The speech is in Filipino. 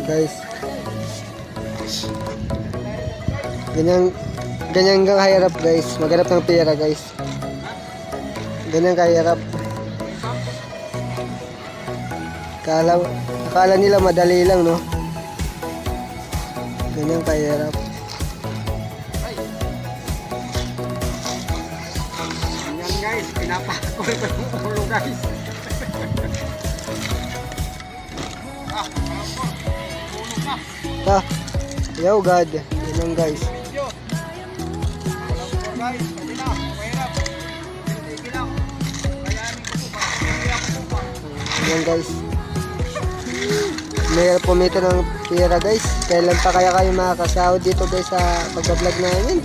Guys. Ganyan kahirap guys. Maghanap ng pera guys. Ganyan kahirap. Akala nila madali lang, no? Ganyan kahirap. Ganyan guys, pinapakul ko yung ulo guys. Yo God. Ganyan guys. Ganyan guys. Mahirap pumita ng pera guys. Kailan pa kaya kayo makakasahod dito guys sa pag-vlog namin?